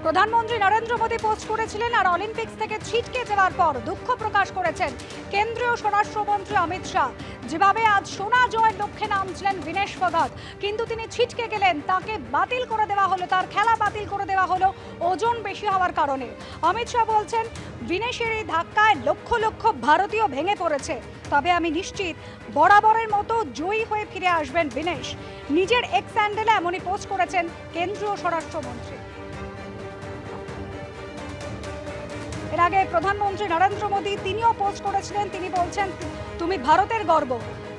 প্রধানমন্ত্রী নরেন্দ্র মোদী পোস্ট করেছিলেন আর অলিম্পিক্স থেকে ছিটকে যাওয়ার পর দুঃখ প্রকাশ করেছেন কেন্দ্রীয় স্বরাষ্ট্রমন্ত্রী অমিত শাহ। যেভাবে আজ সোনা জয়ের লক্ষ্যে নামছিলেন বিনেশ ফোগাট, কিন্তু তিনি ছিটকে গেলেন, তাকে বাতিল করে দেওয়া হলো, তার খেলা বাতিল করে দেওয়া হলো ওজন বেশি হওয়ার কারণে। অমিত শাহ বলছেন, বিনেশের এই ধাক্কায় লক্ষ লক্ষ ভারতীয় ভেঙে পড়েছে, তবে আমি নিশ্চিত বরাবরের মতো জয়ী হয়ে ফিরে আসবেন বিনেশ। নিজের এক্স হ্যান্ডেলে এমনই পোস্ট করেছেন কেন্দ্রীয় স্বরাষ্ট্রমন্ত্রী। এর আগে প্রধানমন্ত্রী নরেন্দ্র মোদী তিনিও পোস্ট করেছিলেন, তিনি বলছেন তুমি ভারতের গর্ব,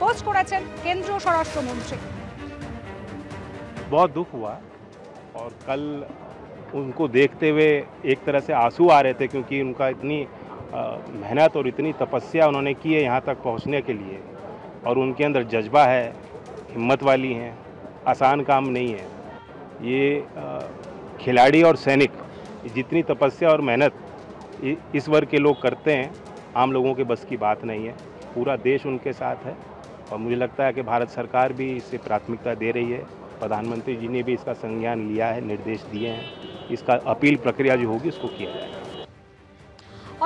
পোস্ট করেছেন কেন্দ্রীয় স্বরাষ্ট্রমন্ত্রী। बहुत दुख हुआ और कल उनको देखते हुए एक तरह से आंसू आ रहे थे, क्योंकि उनका इतनी मेहनत और इतनी तपस्या उन्होंने की है यहाँ तक पहुँचने के लिए, और उनके अंदर जज्बा है, हिम्मत वाली हैं, आसान काम नहीं है ये। खिलाड़ी और सैनिक जितनी तपस्या और मेहनत इस वर्ग के लोग करते हैं, आम लोगों के बस की बात नहीं है। पूरा देश उनके साथ है और मुझे लगता है कि भारत सरकार भी इसे प्राथमिकता दे रही है। प्रधानमंत्री जी ने भी इसका संज्ञान लिया है, निर्देश दिए हैं, इसका अपील प्रक्रिया जो होगी उसको किया जाएगा।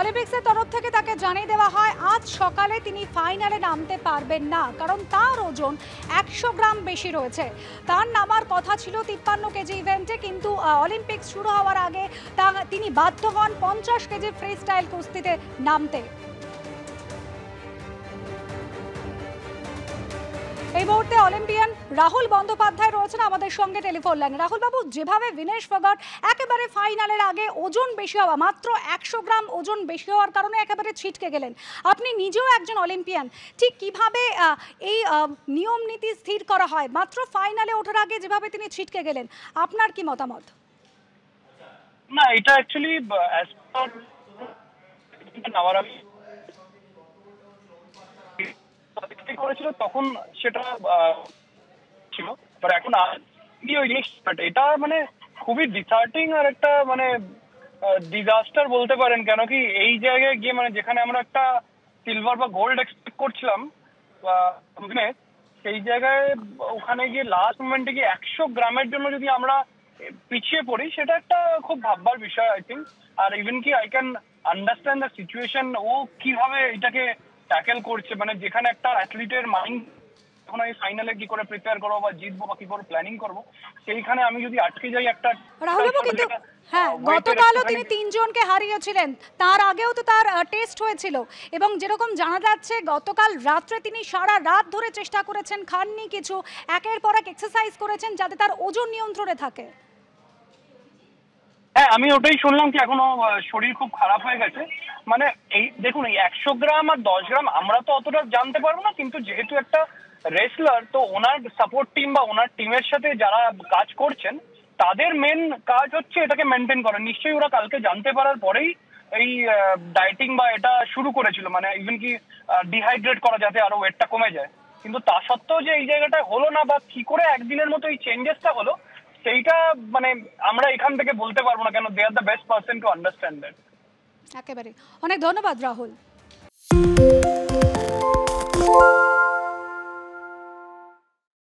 অলিম্পিক্সের তরফ থেকে তাকে জানিয়ে দেওয়া হয় আজ সকালে তিনি ফাইনালে নামতে পারবেন না, কারণ তার ওজন 100 গ্রাম বেশি রয়েছে। তার নামার কথা ছিল 53 কেজি ইভেন্টে, কিন্তু অলিম্পিক্স শুরু হওয়ার আগে তিনি বাধ্য হন 50 কেজি ফ্রি স্টাইল কুস্তিতে নামতে। এই মুহূর্তে অলিম্পিয়ান রাহুল বন্দ্যোপাধ্যায় রয়েছেন আমাদের সঙ্গে টেলিফোন লাইনে। রাহুল বাবু, যেভাবে বিনেশ ফোগাট একেবারে ফাইনালের আগে ওজন বেশি হওয়া, মাত্র 100 গ্রাম ওজন বেশি হওয়ার কারণে একেবারে ছিটকে গেলেন, আপনি নিজেও একজন অলিম্পিয়ান, ঠিক কিভাবে এই নিয়ম নীতি স্থির করা হয়? মাত্র ফাইনালে ওঠার আগে যেভাবে তিনি ছিটকে গেলেন, আপনার কি মতামত? না, এটা অ্যাকচুয়ালি করেছিল তখন সেটা ছিল, এখন এটা মানে খুবই ডিসার্টিং আর একটা মানে ডিজাস্টার বলতে পারেন। কেন কি এই জায়গায় গিয়ে মানে যেখানে আমরা একটা সিলভার বা গোল্ড এক্সপেক্ট করছিলাম সেই জায়গায় ওখানে গিয়ে লাস্ট মোমেন্টে গিয়ে 100 গ্রামের জন্য যদি আমরা পিছিয়ে পড়ি, সেটা একটা খুব ভাববার বিষয় আই থিঙ্ক। আর ইভেন কি I can understand the situation, ও কিভাবে এটাকে ট্যাকেল করছে, মানে যেখানে একটা অ্যাথলিটের মাইন্ড এখন আমি ফাইনালে কি করে প্রিপেয়ার করবো বা জিতবো বা কি করে প্ল্যানিং করবো, সেইখানে আমি যদি আটকে যাই একটা। কিন্তু হ্যাঁ, গতকালও তিনি 3 জনকে হারিয়েছিলেন, তার আগেও তো তার টেস্ট হয়েছিল, এবং যেরকম জানা যাচ্ছে গতকাল রাত্রে তিনি সারা রাত ধরে চেষ্টা করেছেন, খাননি কিছু, একের পর এক এক্সারসাইজ করেছেন যাতে তার ওজন নিয়ন্ত্রণে থাকে। হ্যাঁ, আমি ওটাই শুনলাম কি এখনো শরীর খুব খারাপ হয়ে গেছে। মানে এই দেখুন, এই 100 গ্রাম আর 10 গ্রাম আমরা তো অতটা জানতে পারবো না, কিন্তু যেহেতু একটা রেসলার, তো ওনার সাপোর্ট টিম বা ওনার টিমের সাথে যারা কাজ করছেন তাদের মেন কাজ হচ্ছে এটাকে মেনটেন করা। নিশ্চয়ই ওরা কালকে জানতে পারার পরেই এই ডায়েটিং বা এটা শুরু করেছিল, মানে ইভেন কি ডিহাইড্রেট করা যাতে আরো ওয়েটটা কমে যায়। কিন্তু তা সত্ত্বেও যে এই জায়গাটা হলো না বা কি করে একদিনের মতো এই চেঞ্জেসটা হলো, সেইটা মানে আমরা এখান থেকে বলতে পারবো না, কেন they are the best person to understand that. একেবারে অনেক ধন্যবাদ রাহুল।